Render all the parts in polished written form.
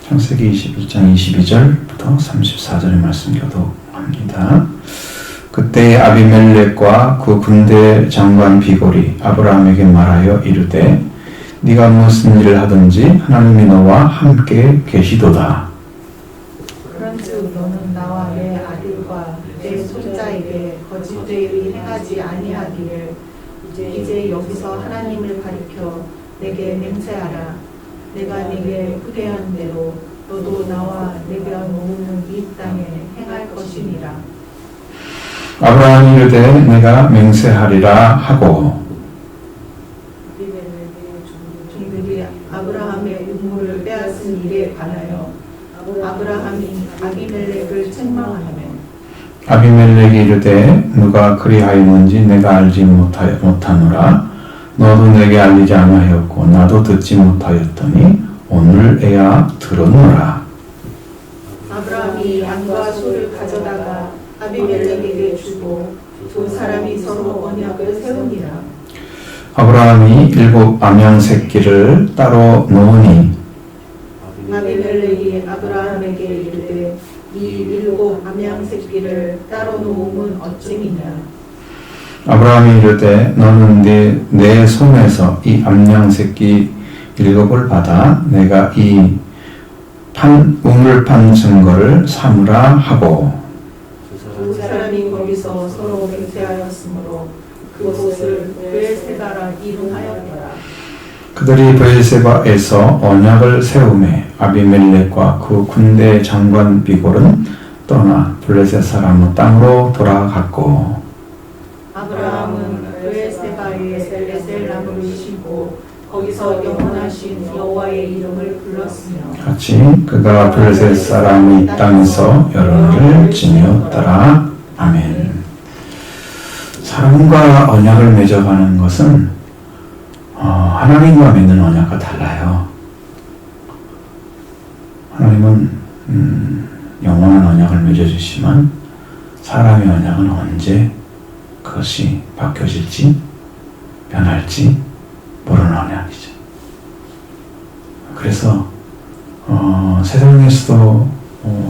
창세기 21장 22절부터 34절의 말씀 교독합니다. 그때 아비멜렉과 그 군대 장관 비골이 아브라함에게 말하여 이르되 네가 무슨 일을 하든지 하나님이 너와 함께 계시도다. 그런즉 너는 나와 내 아들과 내 손자에게 거짓되이 행하지 아니하기를 이제 여기서 하나님을 가리켜 내게 맹세하라. 내가 네게 후대한 대로 너도 나와 내가 모으는 이 땅에 행할 것이니라. 아브라함이 이르되 내가 맹세하리라 하고 종들이 아브라함의 유물을 빼앗은 일에 관하여 아브라함이 아비멜렉을 책망하며 아비멜렉이 이르되 누가 그리하였는지 내가 알지 못하노라. 너도 내게 알리지 아니하였고 나도 듣지 못하였더니 오늘에야 들었노라. 아브라함이 양과 소를 가져다가 아비멜렉에게 주고 두 사람이 서로 언약을 세우니라. 아브라함이 7 암양 새끼를 따로 놓으니 아비멜렉이 아브라함에게 이르되 이 7 암양 새끼를 따로 놓음은 어찌미냐. 아브라함이 이르되 너는 내 손에서 이 암양 새끼 7을 받아 내가 이 우물 판 증거를 삼으라 하고 두 사람이 거기서 서로 맹세하였으므로 그곳을 브엘세바라 이름하였더라. 그들이 브엘세바에서 언약을 세우매 아비멜렉과 그 군대 장관 비골은 떠나 블레셋 사람 땅으로 돌아갔고 아브라함은 브엘세바에 베셀나무를 심고 거기서 영원하신 여호와의 이름을 불렀으며 같이 그가 블레셋 사람의 땅에서 여론을 지녔더라. 아멘. 사람과 언약을 맺어가는 것은 하나님과 맺는 언약과 달라요. 하나님은 영원한 언약을 맺어주시지만 사람의 언약은 언제 그것이 바뀌어질지 변할지 모르는 언약이죠. 그래서 세상에서도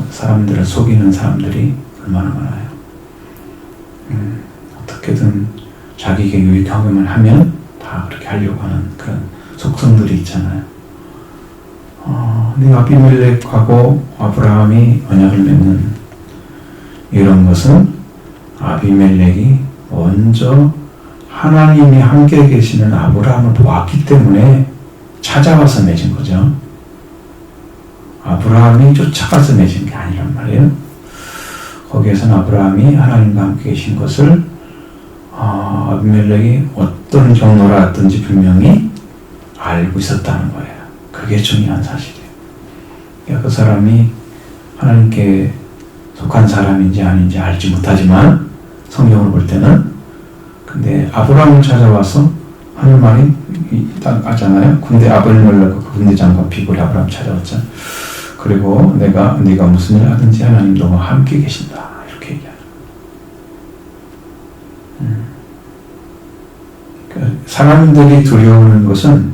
사람들을 속이는 사람들이 얼마나 많아요. 어떻게든 자기에게 유익하기만 하면 다 그렇게 하려고 하는 그런 속성들이 있잖아요. 근데 아비멜렉하고 아브라함이 언약을 맺는 이런 것은 아비멜렉이 먼저 하나님이 함께 계시는 아브라함을 보았기 때문에 찾아와서 맺은 거죠. 아브라함이 쫓아가서 맺은 게 아니란 말이에요. 거기에서는 아브라함이 하나님과 함께 계신 것을 아비멜렉이 어떤 경로라든지 분명히 알고 있었다는 거예요. 그게 중요한 사실이에요. 그러니까 그 사람이 하나님께 속한 사람인지 아닌지 알지 못하지만 성경을 볼 때는 근데 아브라함을 찾아와서 하는 말이 딱 하잖아요. 군대 아비멜렉과 그 군대 장관 비골이 아브라함 찾아왔죠. 그리고 네가 무슨 일 하든지 하나님 너와 함께 계신다 이렇게 얘기하죠. 그러니까 사람들이 두려워하는 것은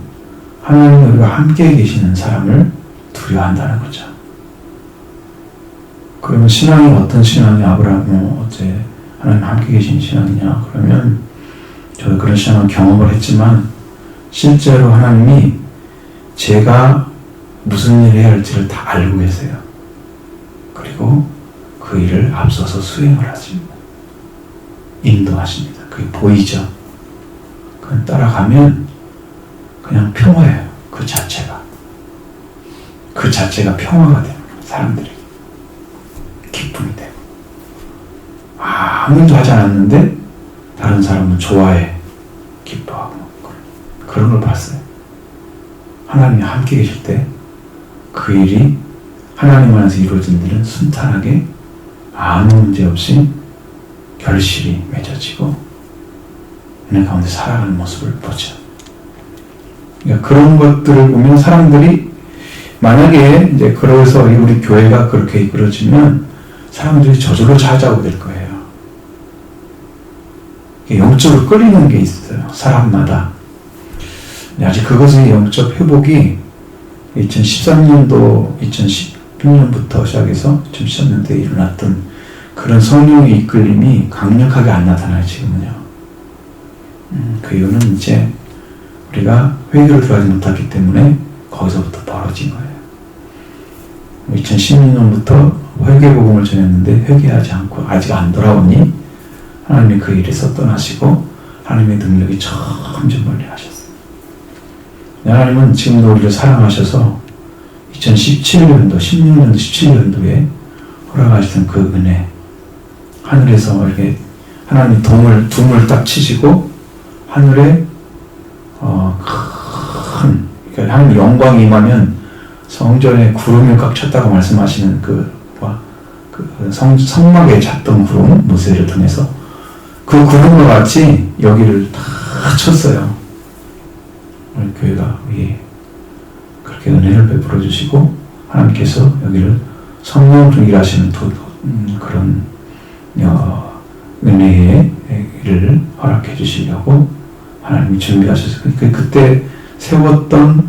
하나님 우리가 함께 계시는 사람을 두려워한다는 거죠. 그러면 신앙이 어떤 신앙이 아브라함은 어째 하나님 함께 계신 신앙이냐? 그러면 저도 그런 신앙을 경험을 했지만 실제로 하나님이 제가 무슨 일을 해야 할지를 다 알고 계세요. 그리고 그 일을 앞서서 수행을 하십니다. 인도하십니다. 그게 보이죠? 그건 따라가면 그냥 평화예요. 그 자체가 평화가 됩니다. 사람들이 기쁨이 되고 아무 일도 하지 않았는데 다른 사람은 좋아해 기뻐하고 그런 걸 봤어요. 하나님이 함께 계실 때 그 일이 하나님 안에서 이루어진 일은 순탄하게 아무 문제 없이 결실이 맺어지고 은혜 가운데 살아가는 모습을 보죠. 그러니까 그런 것들을 보면 사람들이 만약에 이제 그래서 우리 교회가 그렇게 이끌어지면 사람들이 저절로 찾아오게 될 거예요. 영적으로 끌리는 게 있어요. 사람마다. 아직 그것의 영적 회복이 2013년도, 2016년부터 시작해서 2013년도에 일어났던 그런 성령의 이끌림이 강력하게 안 나타나요, 지금은요. 그 이유는 이제 우리가 회개를 들어가지 못했기 때문에 거기서부터 벌어진 거예요. 2016년부터 회개복음을 전했는데 회개하지 않고 아직 안 돌아오니 하나님이 그 일에서 떠나시고 하나님의 능력이 점점 멀리 하셨어요. 하나님은 지금도 우리를 사랑하셔서 2017년도, 16년도, 17년도에 허락하시던 그 은혜, 하늘에서 이렇게 하나님이 둠을 딱 치시고 하늘에 그러니까 하나님 영광이 임하면 성전에 구름이 꽉 찼다고 말씀하시는 성막에 찼던 구름, 모세를 통해서 그 구름과 같이 여기를 다 쳤어요. 우리 교회가 위에 그렇게 은혜를 베풀어 주시고 하나님께서 여기를 성령으로 일하시는 그런 은혜의 일을 허락해 주시려고 하나님이 준비하셔서 그때 세웠던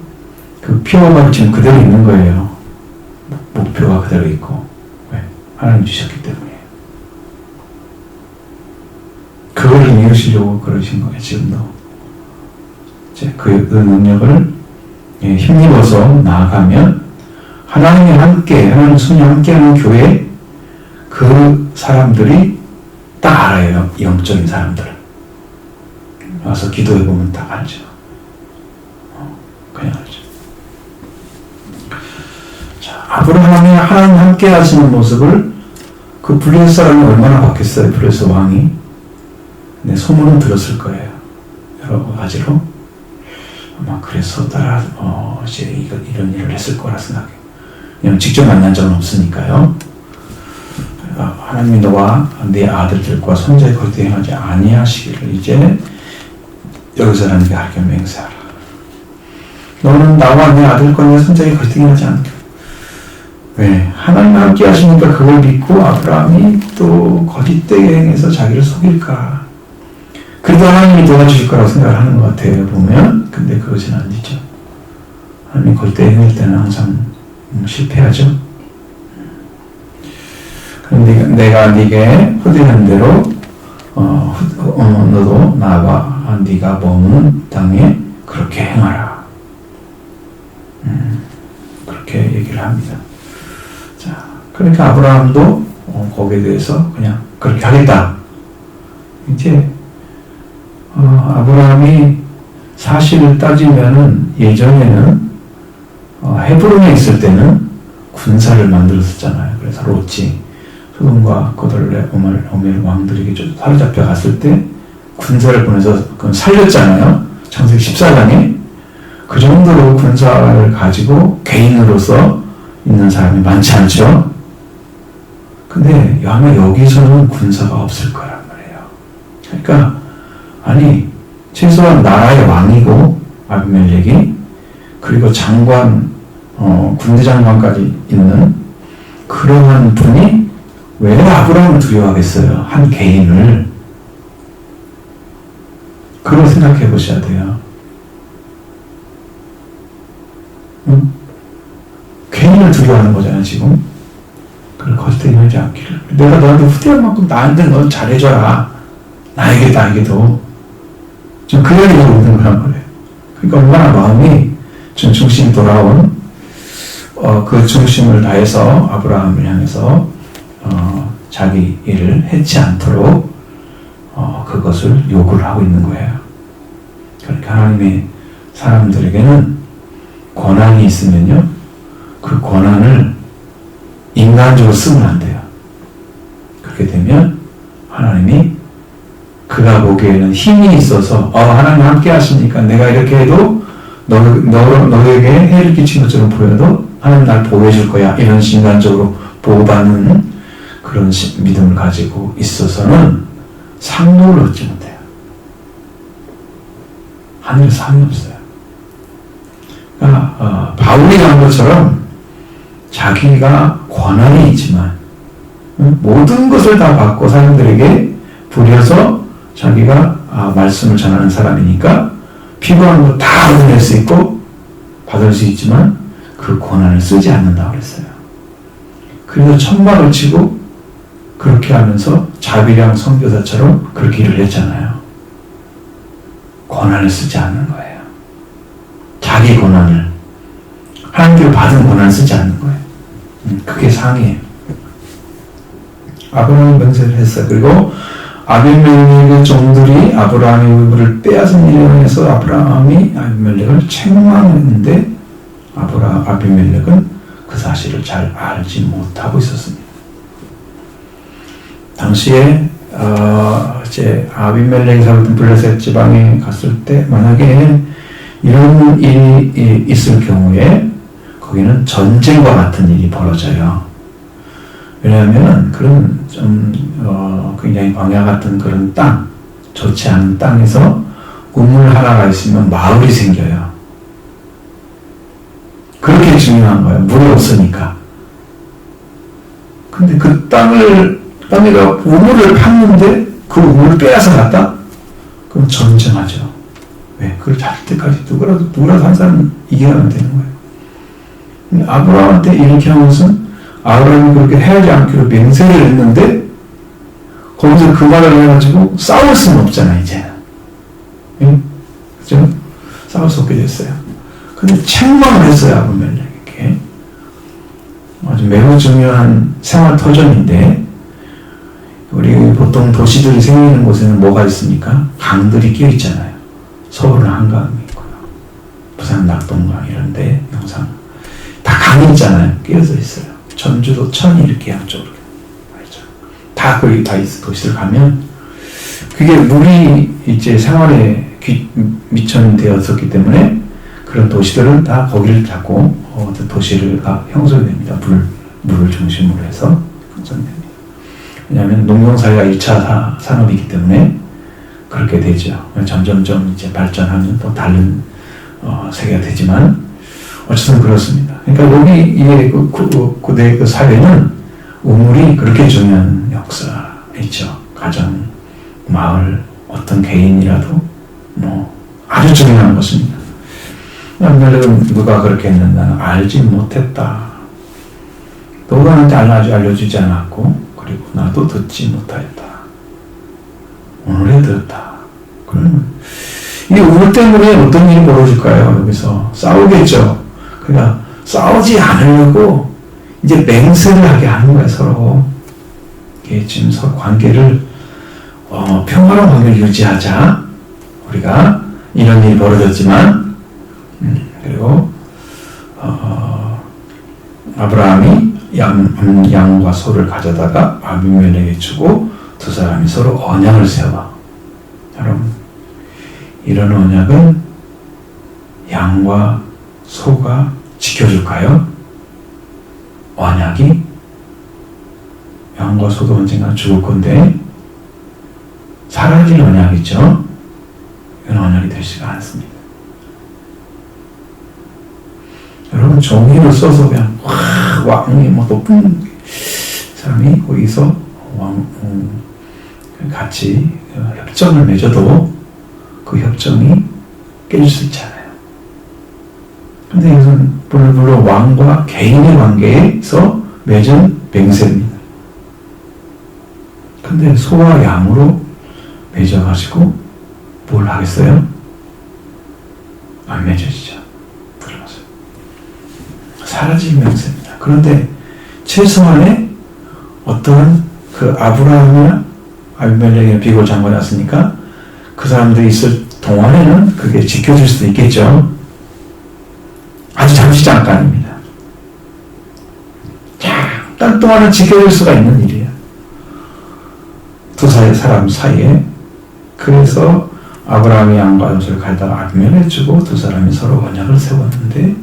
그 피워가 지금 그대로 있는 거예요. 목표가 그대로 있고. 왜? 하나님 주셨기 때문이에요. 그걸 이루시려고 그러신 거예요, 지금도. 이제 그 능력을 힘입어서 나아가면 하나님이 함께, 하나님 손이 함께하는 교회 그 사람들이 딱 알아요. 영적인 사람들은. 와서 기도해보면 딱 알죠. 그냥 알죠. 자, 아브라함이 하나님 함께 하시는 모습을 그 블레셋 사람이 얼마나 봤겠어요. 블레셋 왕이. 근데 소문은 들었을 거예요. 여러 가지로. 아마 그래서 이제 이런 일을 했을 거라 생각해요. 왜냐면 직접 만난 적은 없으니까요. 하나님이 너와 네 아들들과 손자의 거짓 행하지 아니하시기를 이제 여기서 하나님께 가르쳐 맹세하라. 너는 나와 내 아들과 내 손자의 거짓 행하지 않게. 왜? 하나님 함께 하시니까 그걸 믿고 아브라함이 또 거짓되게 행해서 자기를 속일까. 그래도 하나님이 도와주실 거라고 생각을 하는 것 같아요, 보면. 근데 그것은 아니죠. 하나님이 거짓되게 행할 때는 항상 실패하죠. 그런데 내가 네게 후대한 대로 너도 나와 네가 머무는 땅에 그렇게 행하라. 그렇게 얘기를 합니다. 자, 그러니까 아브라함도 거기에 대해서 그냥 그렇게 하겠다. 이제 아브라함이 사실을 따지면은 예전에는 헤브론에 있을 때는 군사를 만들었었잖아요. 그래서 롯이 소돔과 고돌레 오멜 왕들에게 사로잡혀 갔을 때 군사를 보내서 살렸잖아요. 창세기 14장에. 그 정도로 군사를 가지고 개인으로서 있는 사람이 많지 않죠. 근데 아마 여기서는 군사가 없을 거란 말이에요. 그러니까 아니 최소한 나라의 왕이고 아비멜렉이 그리고 장관 군대 장관까지 있는 그러한 분이 왜 아브라함을 두려워하겠어요? 한 개인을. 그걸 생각해 보셔야 돼요. 개인을 두려워하는 거잖아요, 지금. 그걸 거짓되게 하지 않기를. 내가 너한테 후대한 만큼 나한테 넌 잘해줘라. 나에게도. 좀 그 얘기를 있는 거란 말이에요. 그러니까 얼마나 마음이 좀 중심이 돌아온, 그 중심을 다해서 아브라함을 향해서, 자기 일을 해치 않도록, 그것을 요구를 하고 있는 거예요. 그러니까 하나님의 사람들에게는 권한이 있으면요, 그 권한을 인간적으로 쓰면 안 돼요. 그렇게 되면 하나님이 그가 보기에는 힘이 있어서 하나님 함께 하시니까 내가 이렇게 해도 너에게 해를 끼친 것처럼 보여도 하나님 날 보호해 줄 거야. 이런 인간적으로 보호받는 그런 믿음을 가지고 있어서는 상도를 얻지 못해요. 하늘에 상이 없어요. 그러니까 바울이 한 것처럼 자기가 권한이 있지만 모든 것을 다 받고 사람들에게 부려서 자기가 말씀을 전하는 사람이니까 필요한 거 다 얻어낼 수 있고 받을 수 있지만 그 고난을 쓰지 않는다고 그랬어요. 그래서 천막을 치고 그렇게 하면서 자비랑 선교사처럼 그렇게 일을 했잖아요. 고난을 쓰지 않는 거예요. 자기 고난을, 하나님께로 받은 고난을 쓰지 않는 거예요. 그게 상이에요. 아브라함이 맹세를 했어요. 그리고 아비멜렉의 종들이 아브라함의 의무를 빼앗은 일에 의해서 아브라함이 아비멜렉을 책망했는데 아비멜렉은 그 사실을 잘 알지 못하고 있었습니다. 당시에 이제 아비멜렉이 살던 블레셋 지방에 갔을 때 만약에 이런 일이 있을 경우에 거기는 전쟁과 같은 일이 벌어져요. 왜냐하면 그런 좀 굉장히 광야 같은 그런 땅, 좋지 않은 땅에서 우물 하나가 있으면 마을이 생겨요. 그렇게 중요한 거예요. 물이 없으니까. 근데 그 땅에가 우물을 팠는데 그 우물을 빼앗아 갔다? 그럼 전쟁하죠. 왜? 그걸 잡을 때까지 누구라도 한 사람은 이겨야 되는 거예요. 근데 아브라함한테 이렇게 한 것은 아브라함이 그렇게 해야지 않기로 맹세를 했는데 거기서 그 말을 해가지고 싸울 수는 없잖아 이제는. 응? 그죠? 싸울 수 없게 됐어요. 근데 책망을 했어요 아브멜렉에게. 아주 매우 중요한 생활 터전인데 우리 보통 도시들이 생기는 곳에는 뭐가 있습니까? 강들이 끼어 있잖아요. 서울은 한강이 있고요. 부산 낙동강 이런데 영상 다 강이 있잖아요. 끼어서 있어요. 전주도 천이 이렇게 양쪽으로 알죠. 다 거기 다 있어. 도시들 가면 그게 물이 이제 생활에 미천이 되었었기 때문에 그런 도시들은 다 거기를 잡고 도시를 형성됩니다. 물을 중심으로 해서 형성됩니다. 왜냐하면 농경사회가 2차 산업이기 때문에 그렇게 되죠. 점점점 이제 발전하면 또 다른 세계가 되지만 어쨌든 그렇습니다. 그러니까 여기 고대 그 사회는 우물이 그렇게 중요한 역사 있죠. 가정, 마을, 어떤 개인이라도 뭐 아주 중요한 것입니다. 아비멜렉은 누가 그렇게 했는데 나는 알지 못했다. 너가 나한테 알려주지 않았고 그리고 나도 듣지 못하였다. 오늘에 들었다. 그러면 이 우물 때문에 어떤 일이 벌어질까요? 여기서 싸우겠죠. 그러니까 싸우지 않으려고 이제 맹세를 하게 하는 거예요, 서로. 이게 지금 서로 관계를 평화로운 관계를 유지하자. 우리가 이런 일이 벌어졌지만 그리고 아브라함이 양과 소를 가져다가 아비멜렉에게 주고 두 사람이 서로 언약을 세워. 여러분, 이런 언약은 양과 소가 지켜줄까요? 언약이? 양과 소도 언젠가 죽을 건데 사라질 언약이죠. 이건 언약이 되지가 않습니다. 여러분, 종이를 써서 그냥 왕이 뭐 높은 사람이 거기서 같이 협정을 맺어도 그 협정이 깨질 수 있잖아요. 근데 이것은 물론 왕과 개인의 관계에서 맺은 맹세입니다. 근데 소와 양으로 맺어가지고 뭘 하겠어요? 안 맺어지죠. 들어가세요. 사라질 맹세입니다. 그런데 최소한의 어떤 그 아브라함이나 아비멜렉의 비고 장관이 왔으니까 그 사람들이 있을 동안에는 그게 지켜질 수도 있겠죠. 아주 잠시 잠깐입니다. 잠깐 동안은 지켜질 수가 있는 일이에요. 두 사람 사이에. 그래서 아브라함이 양과 소를 가져다가 아비멜렉 주고 두 사람이 서로 언약을 세웠는데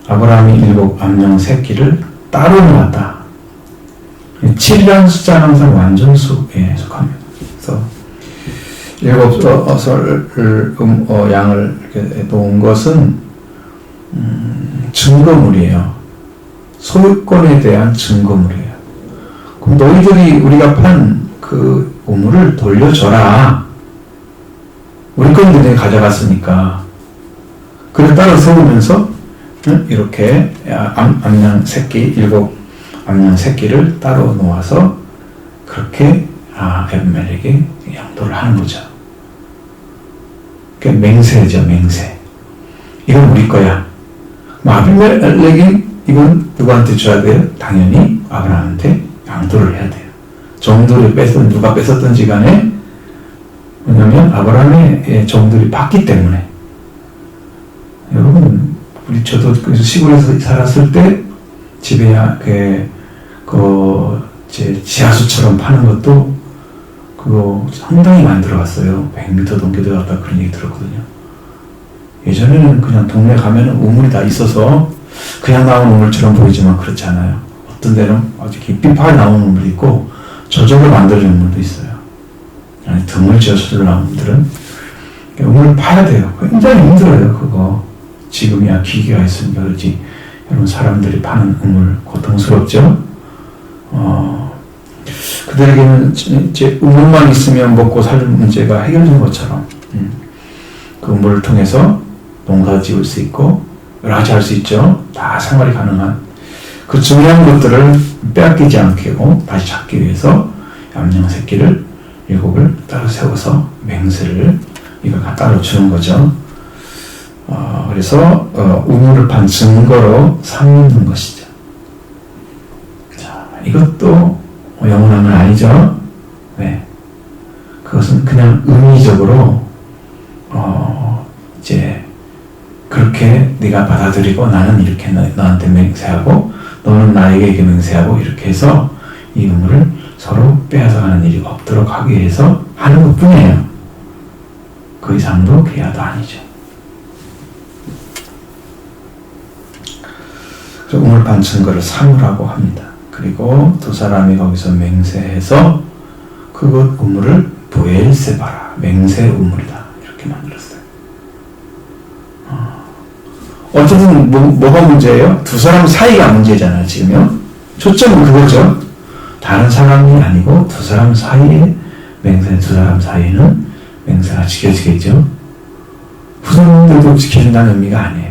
아브라함이 7 암양 새끼를 따로 낳았다. 7이라는 숫자는 항상 완전수에 속합니다. 그래서 7 양을 이렇게 놓은 것은 증거물이에요. 소유권에 대한 증거물이에요. 그럼 너희들이 우리가 판 그 우물을 돌려줘라. 우리 건데 내가 가져갔으니까. 그래 따라 세우면서 이렇게 암양 새끼, 7 암양 새끼를 따로 놓아서 그렇게 에브멜에게 양도를 하는 거죠. 그게 맹세죠, 맹세. 이건 우리 거야. 아비멜렉이 이건 누구한테 줘야 돼요? 당연히 아브라함한테 양도를 해야 돼요. 종들이 누가 뺏었든지 간에, 왜냐면 아브라함의 종들이 봤기 때문에. 여러분, 저도 시골에서 살았을 때 집에 제 지하수처럼 파는 것도 그거 상당히 많이 들어갔어요. 100m 넘게 들어갔다 그런 얘기 들었거든요. 예전에는 그냥 동네 가면은 우물이 다 있어서 그냥 나온 우물처럼 보이지만 그렇지 않아요. 어떤 데는 아주 깊이 파에 나온 우물도 있고 저절로 만들어진 우물도 있어요. 아니, 등을 지어서 나온 우물들은 우물을 파야 돼요. 굉장히 힘들어요, 그거. 지금이야 기계가 있으니까 그렇지. 여러분, 사람들이 파는 우물 고통스럽죠? 그들에게는 이제 우물만 있으면 먹고 살 문제가 해결된 것처럼 그 우물을 통해서 농사 지을 수 있고 여러 가지 할 수 있죠. 다 생활이 가능한 그 중요한 것들을 빼앗기지 않게 하고 다시 찾기 위해서 얌양 새끼를 7을 따로 세워서 맹세를 이걸 따로 주는 거죠. 그래서 우물을 판 증거로 삼는 것이죠. 자, 이것도 영원한 건 아니죠. 네. 그것은 그냥 의미적으로 이제 그렇게 네가 받아들이고 나는 이렇게 너한테 맹세하고 너는 나에게 이렇게 맹세하고 이렇게 해서 이 우물을 서로 빼앗아가는 일이 없도록 하기 위해서 하는 것 뿐이에요. 그 이상도 그야도 아니죠. 그래서 우물판 증거를 삼으라고 합니다. 그리고 두 사람이 거기서 맹세해서 그것 우물을 보엘세바라, 맹세 우물이다, 이렇게 만들었어요. 어쨌든 뭐가 문제예요? 두 사람 사이가 문제잖아요, 지금요. 초점은 그거죠. 다른 사람이 아니고 두 사람 사이에 맹세, 두 사람 사이에는 맹세가 지켜지겠죠. 후손들도 지켜준다는 의미가 아니에요.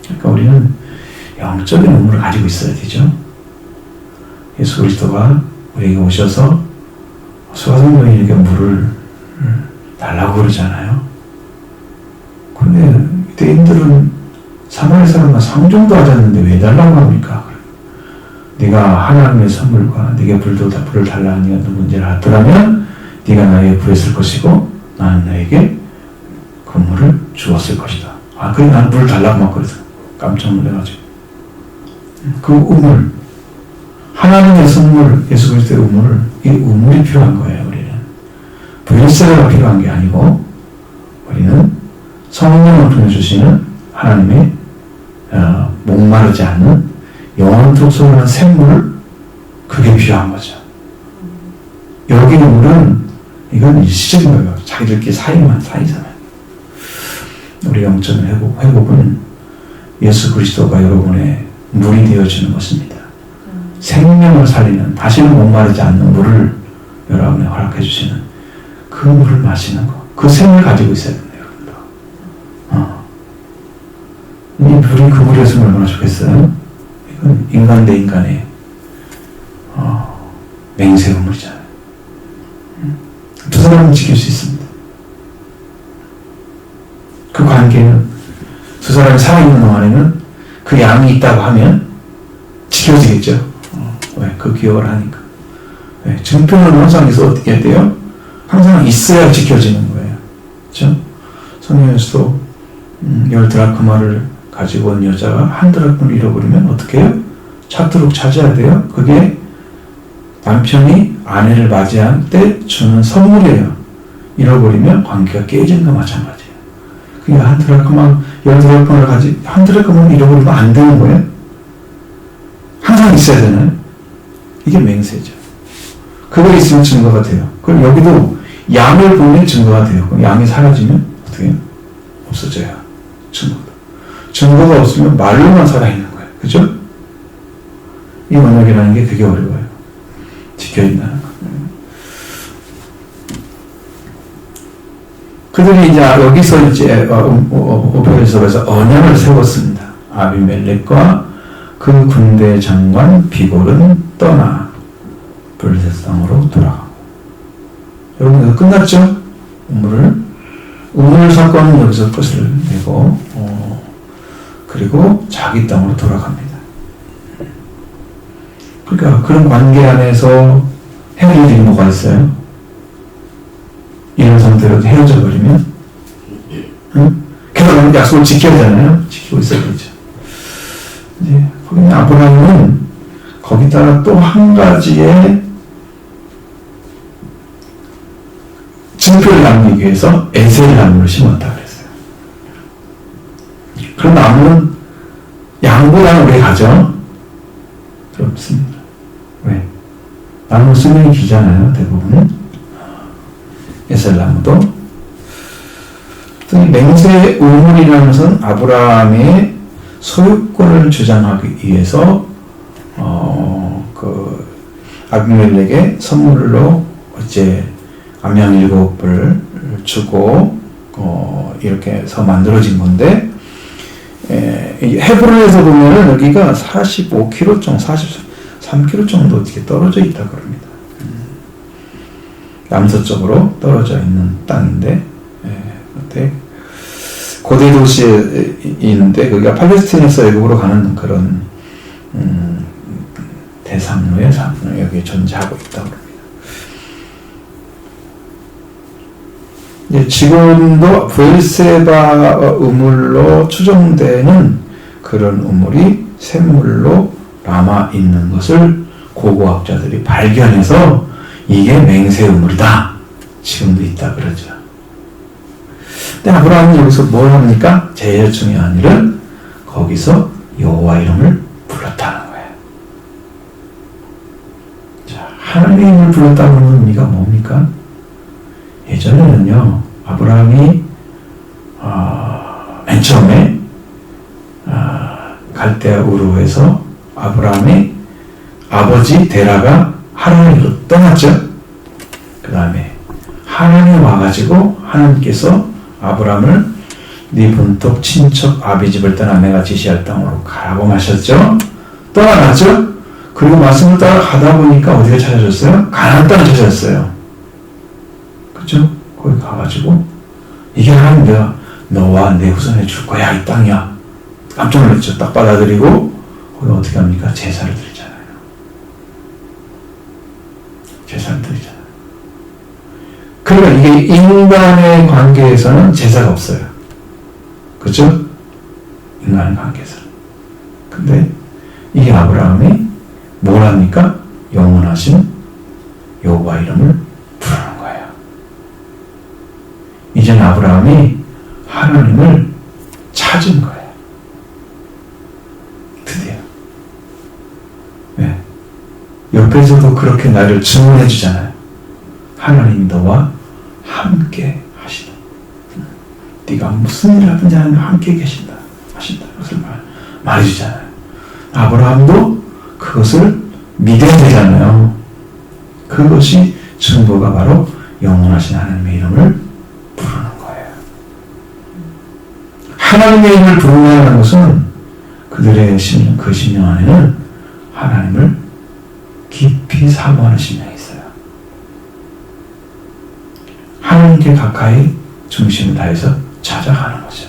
그러니까 우리는 영적인 우물을 가지고 있어야 되죠. 예수 그리스도가 우리에게 오셔서 수가성교인에게 물을 달라고 그러잖아요. 근데 유대인들은 사마리 사람과 상종도 하지 않는데 왜 달라고 합니까? 네가 하나님의 선물과 네게 불을 달라 하니 어떤 문제를 하더라면 네가 나에게 구했을 것이고 나는 너에게 그 물을 주었을 것이다. 그래 난 물을 달라고 막 그래서 깜짝 놀라가지고 그 우물, 하나님의 선물, 예수 그리스도의 우물, 이 우물이 필요한 거예요. 우리는 브레스가 필요한 게 아니고 우리는 성령을 통해 주시는 하나님의 목마르지 않는 영원토록 솟는 샘물, 그게 필요한 거죠. 여기 우물은 이건 일시적인 거예요. 자기들끼리 사이잖아요. 우리 영적인 회복은 예수 그리스도가 여러분의 물이 되어주는 것입니다. 생명을 살리는, 다시는 목마르지 않는 물을 여러분에 허락해 주시는 그 물을 마시는 거, 그 샘을 가지고 있어야 됩니다. 여러분도. 이 물이 그 물이었으면 얼마나 좋겠어요? 이건 인간 대 인간의 맹세 우물이잖아요. 두 사람은 지킬 수 있습니다. 그 관계는 두 사람이 살아있는 동안에는 그 양이 있다고 하면 지켜지겠죠. 왜? 그 기억을 하니까. 왜? 증표는 항상 어떻게 해야 돼요? 항상 있어야 지켜지는 거예요. 그렇죠? 성경에서도 10드라크마를 가지고 온 여자가 1드라크마를 잃어버리면 어떻게 해요? 찾도록 찾아야 돼요. 그게 남편이 아내를 맞이할 때 주는 선물이에요. 잃어버리면 관계가 깨지는 거 마찬가지예요. 그러니까 10드라크마를 1드라크마를 잃어버리면 안 되는 거예요. 항상 있어야 되나요? 이게 맹세죠. 그거 있으면 증거가 돼요. 그럼 여기도 양을 보면 증거가 돼요. 그럼 양이 사라지면 어떻게 해요? 없어져요. 증거가 없으면 말로만 살아있는 거예요. 그죠? 이 언약이라는 게 되게 어려워요. 지켜야 된다는 거. 그들이 이제 여기서 이제 오베에서 언약을 세웠습니다. 아비멜렉과 그 군대 장관 비골은 떠나 블레셋 땅으로 돌아가고. 여러분 이거 끝났죠? 우물 사건은 여기서 끝을 내고 그리고 자기 땅으로 돌아갑니다. 그러니까 그런 관계 안에서 헤어질 일이 뭐가 있어요? 이런 상태로 헤어져 버리면 결혼 약속을 지켜야 하잖아요. 지키고 있어야 되죠. 이제 거기 아브라함은 거기다가 또 한 가지의 증표를 남기기 위해서 에셀 나무를 심었다 그랬어요. 그런 나무는 양보다는 왜 가죠? 없습니다. 왜? 나무 수명이 길잖아요. 대부분은. 에셀 나무도. 또 맹세 우물이라는 것은 아브라함의 소유권을 주장하기 위해서 그 아비멜렉에게 선물로 이제 암양 7을 주고 이렇게 해서 만들어진 건데 헤브론에서 보면은 여기가 45km 정도, 43km 정도 이렇게 떨어져 있다 그럽니다. 남서쪽으로 떨어져 있는 땅인데 고대 도시에 있는데 거기가 팔레스타인에서 애굽으로 가는 그런 대상로에 여기 존재하고 있다고 합니다. 지금도 브엘세바 우물로 추정되는 그런 우물이 샘물로 남아 있는 것을 고고학자들이 발견해서 이게 맹세 우물이다. 지금도 있다 그러죠. 근데 아브라함이 여기서 뭘 합니까? 제일 중요한 일은 거기서 여호와 이름을 불렀다는 거예요. 자, 하나님의 이름을 불렀다는 의미가 뭡니까? 예전에는요, 아브라함이 맨 처음에 갈대아 우르에서 아브라함의 아버지 데라가 하나님으로 떠났죠. 그 다음에 하나님 와가지고 하나님께서 아브라함을 네 본토 친척 아비 집을 떠나 내가 지시할 땅으로 가라고 마셨죠. 떠나갔죠. 그리고 말씀을 따라 가다 보니까 어디를 찾아줬어요? 가나안 땅을 찾아줬어요. 그죠? 거기 가가지고 이게 하나님 내가 너와 내 후손에 줄 거야 이 땅이야. 깜짝 놀랐죠. 딱 받아들이고 거기 어떻게 합니까? 제사를 드리잖아요. 제사를 드리잖아요. 그러니까 이게 인간의 관계에서는 제사가 없어요. 그죠? 인간의 관계에서는. 근데 이게 아브라함이 뭘 합니까? 영원하신 여호와 이름을 부르는 거예요. 이제는 아브라함이 하나님을 찾은 거예요. 드디어. 네. 옆에서도 그렇게 나를 증언해 주잖아요. 하나님이 너와 함께 하시다. 네가 무슨 일을 하든지 하나님 함께 계신다. 하신다. 그것을 말해주잖아요. 아브라함도 그것을 믿어야 되잖아요. 그것이 증거가 바로 영원하신 하나님의 이름을 부르는 거예요. 하나님의 이름을 부른다는 것은 그들의 심령, 그 심령 안에는 하나님을 깊이 사모하는 심령이 있어요. 하나님께 가까이 중심을 다해서 찾아가는 거죠.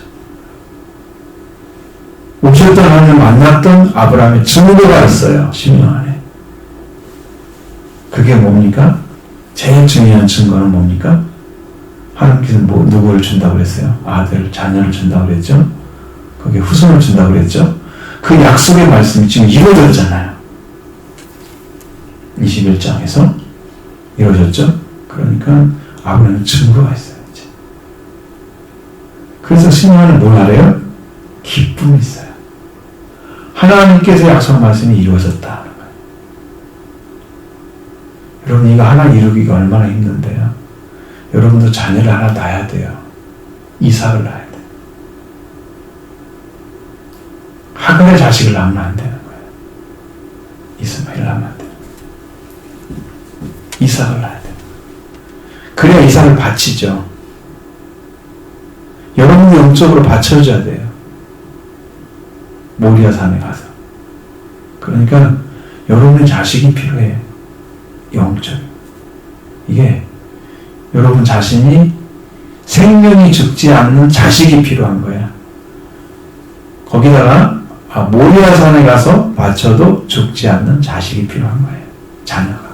오셨던 하나님을 만났던 아브라함의 증거가 있어요. 심령 안에. 그게 뭡니까? 제일 중요한 증거는 뭡니까? 하나님께서 누구를 준다고 그랬어요? 아들, 자녀를 준다고 그랬죠? 그게 후손을 준다고 그랬죠? 그 약속의 말씀이 지금 이루어졌잖아요. 21장에서 이루어졌죠? 그러니까 아브라함은 증거가 있어요. 이제. 그래서 심령 안에 뭘 알아요? 기쁨이 있어요. 하나님께서 약속한 말씀이 이루어졌다. 여러분 이거 하나 이루기가 얼마나 힘든데요. 여러분도 자녀를 하나 낳아야 돼요. 이삭을 낳아야 돼요. 하갈의 자식을 낳으면 안 되는 거예요. 이스마엘을 낳으면 안 돼요. 이삭을 낳아야 돼요. 그래야 이삭을 바치죠. 여러분도 영적으로 받쳐줘야 돼요. 모리아 산에 가서. 그러니까 여러분의 자식이 필요해요. 영적. 이게 여러분 자신이 생명이 죽지 않는 자식이 필요한 거야. 거기다가 모리아 산에 가서 바쳐도 죽지 않는 자식이 필요한 거예요. 자녀가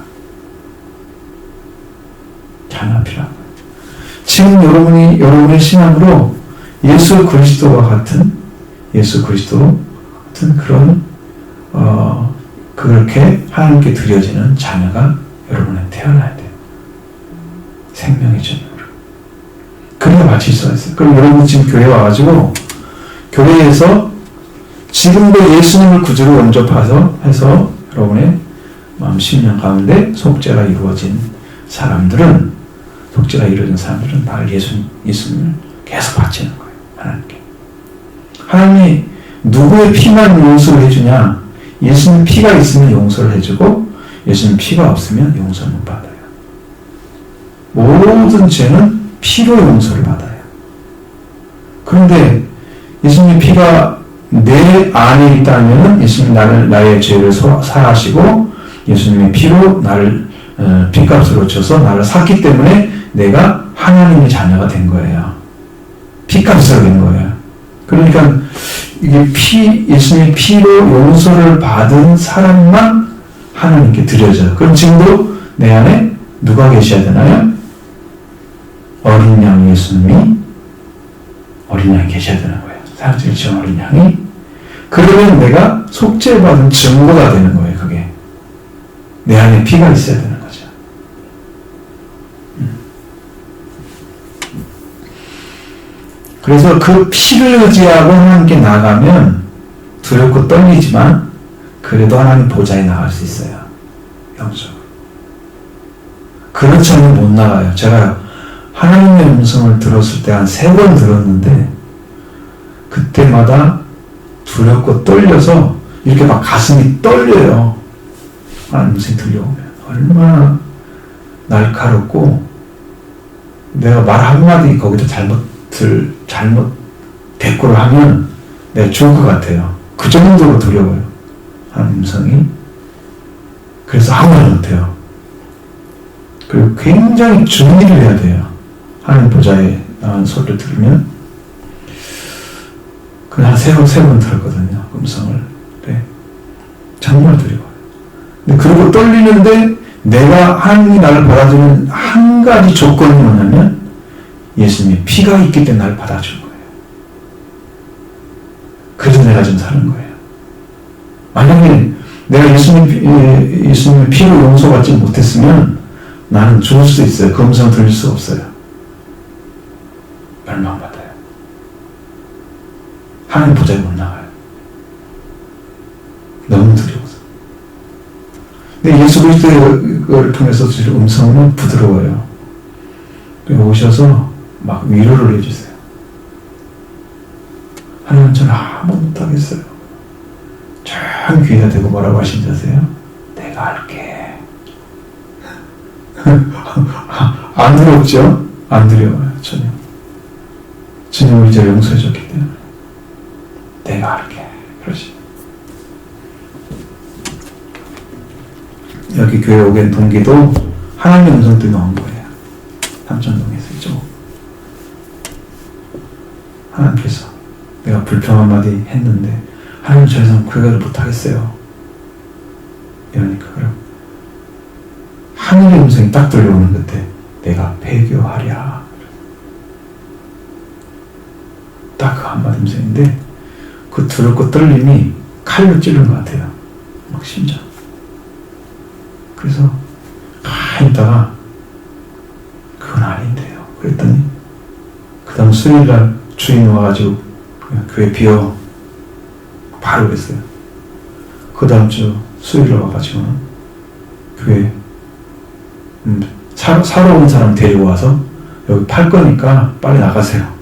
필요한 거예요. 지금 여러분의 신앙으로 예수 그리스도 같은 그런 그렇게 하나님께 드려지는 자녀가 여러분에 태어나야 돼요. 생명의 전으로. 그래야 바칠 수가 있어요. 그럼 여러분 지금 교회 와가지고 교회에서 지금도 예수님을 구주로 영접해서 여러분의 마음 심령 가운데 속죄가 이루어진 사람들은 나를 예수님을 계속 바치는 거예요. 하나님께. 하나님이 누구의 피만 용서를 해주냐? 예수님 피가 있으면 용서를 해주고 예수님 피가 없으면 용서를 못 받아요. 모든 죄는 피로 용서를 받아요. 그런데 예수님 피가 내 안에 있다면 예수님 나의 죄를 사하시고 예수님의 피로 나를 핏값으로 쳐서 나를 샀기 때문에 내가 하나님의 자녀가 된 거예요. 핏값으로 된 거예요. 그러니까 이게 예수님의 피로 용서를 받은 사람만 하나님께 드려져요. 그럼 지금도 내 안에 누가 계셔야 되나요? 어린 양 예수님이 어린 양이 계셔야 되는 거예요. 사랑스러운 지금 어린 양이. 그러면 내가 속죄받은 증거가 되는 거예요. 그게 내 안에 피가 있어야 되는 거죠. 그래서 그 피를 의지하고 하나님께 나가면 두렵고 떨리지만 그래도 하나님 보좌에 나갈 수 있어요. 영적으로. 그렇지 않으면 못 나가요. 제가 하나님의 음성을 들었을 때 한 3번 들었는데 그때마다 두렵고 떨려서 이렇게 막 가슴이 떨려요. 하나님 음성이 들려오면 얼마나 날카롭고 내가 말 한마디 거기다 잘못 대꾸를 하면 내가 죽을 것 같아요. 그 정도로 두려워요. 하나님 음성이. 그래서 아무 말 못해요. 그리고 굉장히 준비를 해야 돼요. 하나님 보좌에 나온 소리를 들으면 그냥 세 번 들었거든요. 음성을. 네. 정말 두려워요. 근데 그리고 떨리는데 내가 하나님이 나를 받아주는 한 가지 조건이 뭐냐면 예수님의 피가 있기 때문에 나를 받아준 거예요. 그래서 내가 지금 사는 거예요. 만약에 내가 예수님의 피로 용서받지 못했으면 나는 죽을 수도 있어요. 그 음성을 들릴 수 없어요. 멸망받아요. 하나님 보좌에 못 나가요. 너무 두려워서. 근데 예수 그리스도를 통해서 주실 음성은 부드러워요. 오셔서 막 위로를 해주세요. 하나님 저는 아무것도 못하겠어요. 참 귀에다 대고 뭐라고 하신지 아세요? 내가 할게. 안 두렵죠? 안 두려워요. 전혀. 주님을 이제 용서해줬기 때문에 내가 할게. 그러지. 여기 교회 오게 된 동기도 하나님의 음성 때문에 온 거예요. 삼천동에서 이쪽. 하나님께서 내가 불평 한마디 했는데 하나님 저 이상 구해가도 못하겠어요. 이러니까 그럼 하늘의 음성이 딱 들려오는 그때 내가 폐교하랴. 딱 그 한마디 음성인데 그 두렵고 떨림이 칼로 찌르는 것 같아요. 막 심장. 그래서 가만히 있다가 그건 아닌데요. 그랬더니 그 다음 수요일날 주인 와가지고 교회 비어 바로 그랬어요. 그 다음 주 수요일날 와가지고는 교회 사러 온 사람 데리고 와서 여기 팔 거니까 빨리 나가세요.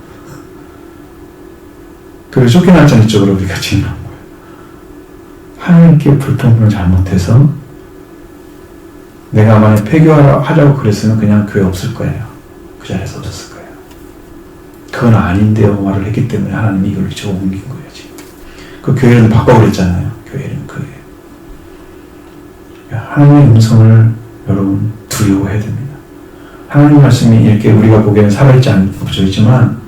그리고 쫓겨났잖아요. 이쪽으로 우리가 지금 한 거예요. 하나님께 불평을 잘못해서 내가 만약 폐교하자고 그랬으면 그냥 교회 없을 거예요. 그 자리에서 없었을 거예요. 그건 아닌데요 말을 했기 때문에 하나님이 이걸 저 옮긴 거예요. 지금 그 교회를 바꿔버렸잖아요. 교회는 그예요. 하나님의 음성을 여러분 두려워해야 됩니다. 하나님 말씀이 이렇게 우리가 보기에는 살아있지 않지만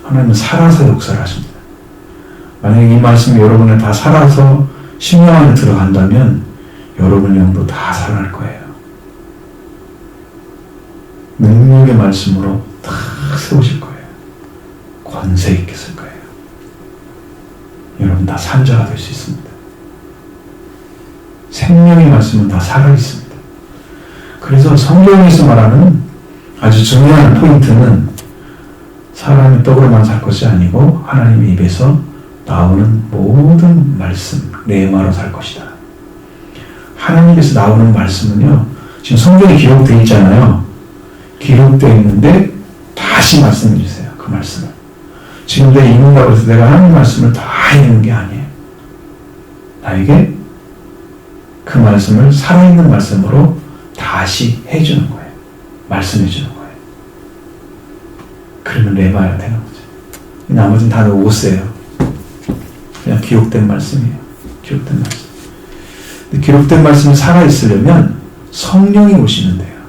하나님은 살아서 역사를 하십니다. 만약에 이 말씀이 여러분에 다 살아서 심령 안에 들어간다면 여러분 영도 다 살아날 거예요. 능력의 말씀으로 다 세우실 거예요. 권세 있게 쓸 거예요. 여러분 다 산자가 될 수 있습니다. 생명의 말씀은 다 살아있습니다. 그래서 성경에서 말하는 아주 중요한 포인트는 사람이 떡으로만 살 것이 아니고 하나님의 입에서 나오는 모든 말씀, 레마로 살 것이다. 하나님께서 나오는 말씀은요, 지금 성경에 기록되어 있잖아요. 기록되어 있는데 다시 말씀해 주세요. 그 말씀을. 지금 내가 읽는다고 해서 내가 하나님 말씀을 다 읽는 게 아니에요. 나에게 그 말씀을 살아있는 말씀으로 다시 해주는 거예요. 말씀해 주는 거예요. 그러면 레마야 되는 거죠. 나머지는 다 오세요. 그냥 기록된 말씀이에요. 기록된 말씀. 근데 기록된 말씀이 살아있으려면 성령이 오시면 돼요.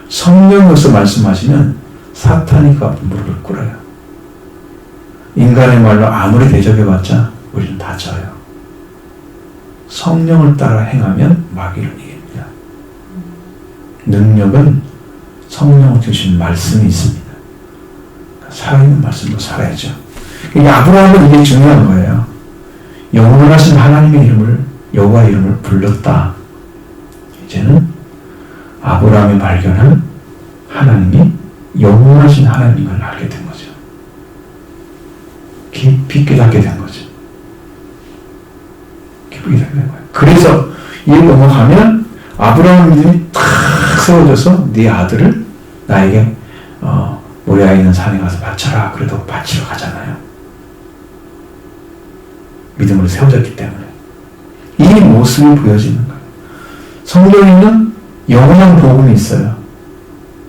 성령으로서 말씀하시면 사탄이 그 앞에 무릎을 꿇어요. 인간의 말로 아무리 대적해봤자 우리는 다 져요. 성령을 따라 행하면 마귀를 이깁니다. 능력은 성령을 주신 말씀이 있습니다. 살아있는 말씀으로 살아야죠. 아브라함은 이게 중요한 거예요. 영원하신 하나님의 이름을, 여호와 이름을 불렀다. 이제는 아브라함이 발견한 하나님이 영원하신 하나님을 알게 된 거죠. 깊이 깨닫게 된 거죠. 깊이 깨닫게 된 거예요. 그래서 이에 넘어가면 아브라함 믿음이 탁 세워져서 네 아들을 나에게 모리아에 있는 산에 가서 바쳐라. 그래도 바치러 가잖아요. 믿음으로 세워졌기 때문에 이 모습이 보여지는 거예요. 성경에는 영원한 복음이 있어요.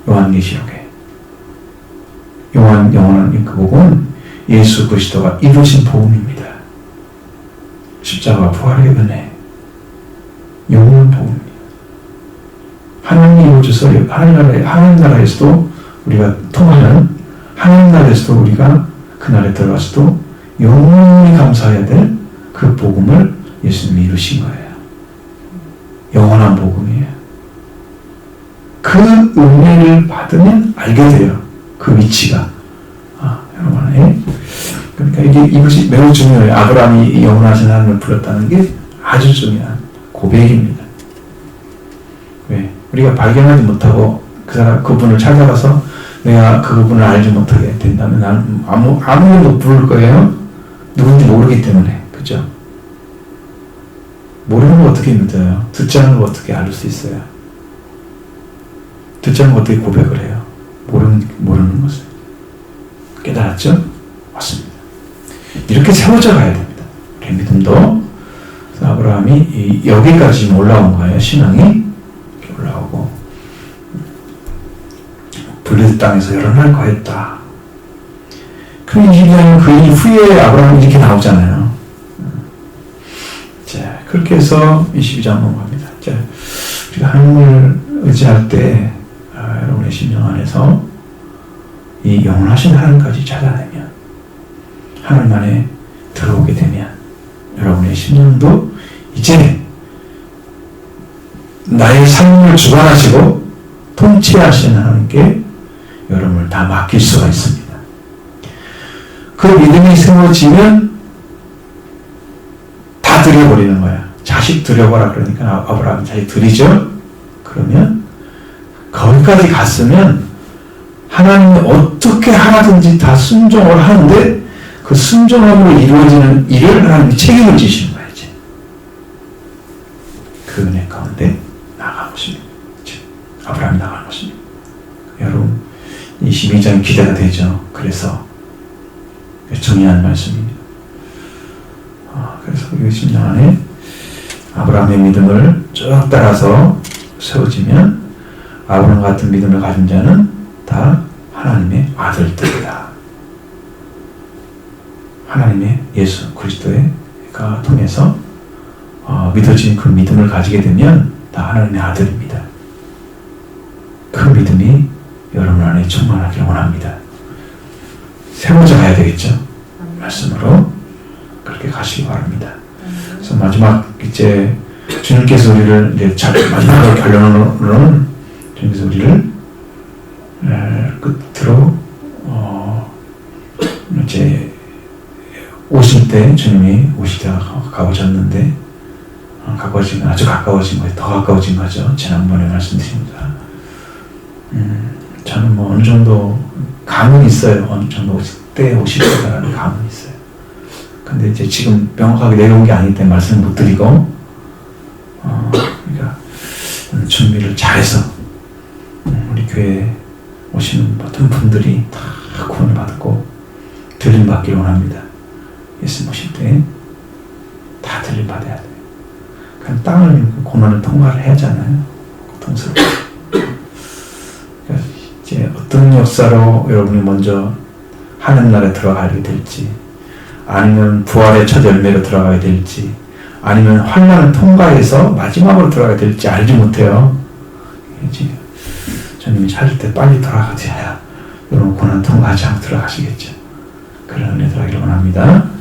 요한계시록에 영원한 그 복음은 예수 그리스도가 이루신 복음입니다. 십자가 부활의 은혜, 영원한 복음입니다. 하나님이 이루어져서 하나님 나라에서도 우리가 통하는 하나님 나라에서도 우리가 그 나라에 들어가서도 영원히 감사해야 될 그 복음을 예수님이 이루신 거예요. 영원한 복음이에요. 그 은혜를 받으면 알게 돼요. 그 위치가. 여러분, 그러니까 이것이 매우 중요해요. 아브라함이 영원하신 하나님을 불렀다는 게 아주 중요한 고백입니다. 왜? 우리가 발견하지 못하고 그분을 찾아가서 내가 그분을 알지 못하게 된다면 나는 아무도 못 부를 거예요. 누군지 모르기 때문에. 그죠? 모르는 거 어떻게 믿어요? 듣지 않는 거 어떻게 알 수 있어요? 듣지 않는 거 어떻게 고백을 해요? 모르는 것을. 깨달았죠? 맞습니다. 이렇게 세워져 가야 됩니다. 우리 믿음도. 아브라함이 여기까지 올라온 거예요. 신앙이 이렇게 올라오고 블레셋 땅에서 열어날 거였다. 그 이후에 아브라함이 이렇게 나오잖아요. 자, 그렇게 해서 22장 넘어갑니다. 자, 우리가 하나님을 의지할 때 여러분의 심령 안에서 이 영원하신 하나님까지 찾아내면 하나님 안에 들어오게 되면 여러분의 심령도 이제 나의 삶을 주관하시고 통치하시는 하나님께 여러분을 다 맡길 수가 있습니다. 그 믿음이 세워지면 다 드려버리는 거야. 자식 드려봐라 그러니까 아브라함이 자식 드리죠. 그러면 거기까지 갔으면 하나님이 어떻게 하나든지 다 순종을 하는데 그 순종함으로 이루어지는 일을 하나님이 책임을 지시는 거야. 이제 그 은혜 가운데 나아간 것입니다. 아브라함이 나아간 것입니다. 여러분 22장이 기대가 되죠. 그래서 중요한 말씀입니다. 그래서 우리 심령 안에 아브라함의 믿음을 쭉 따라서 세워지면 아브라함 같은 믿음을 가진 자는 다 하나님의 아들들이다. 하나님의 예수 그리스도가 통해서 믿어진 그 믿음을 가지게 되면 다 하나님의 아들입니다. 그 믿음이 여러분 안에 충만하기를 원합니다. 세워져 가야 되겠죠. 말씀으로 그렇게 가시기 바랍니다. 그래서 마지막 이제 주님께서 우리를 이제 마지막으로 결론으로는 주님께서 우리를 끝으로 이제 오실 때 주님이 오시다 가까워졌는데 아주 가까워진 거예요. 더 가까워진 거죠. 지난번에 말씀드립니다. 저는 뭐 어느 정도 감은 있어요. 어느 정도 오실 거라는 감은 있어요. 근데 이제 지금 명확하게 내려온 게 아니기 때문에 말씀을 못 드리고 그러니까 준비를 잘해서 우리 교회에 오시는 모든 분들이 다 구원을 받고 들림 받기를 원합니다. 예수님 오실 때 다 들림 받아야 돼요. 그냥 땅을 고난을 통과를 해야 하잖아요. 고통스럽게. 그러니까 이제 어떤 역사로 여러분이 먼저 하늘나라에 들어가게 될지, 아니면 부활의 첫 열매로 들어가게 될지, 아니면 환난을 통과해서 마지막으로 들어가게 될지 알지 못해요. 이제 주님이 찾을 때 빨리 돌아가셔야 여러분 고난 통과하지 않고 들어가시겠죠. 그런 은혜 들어가기를 원합니다.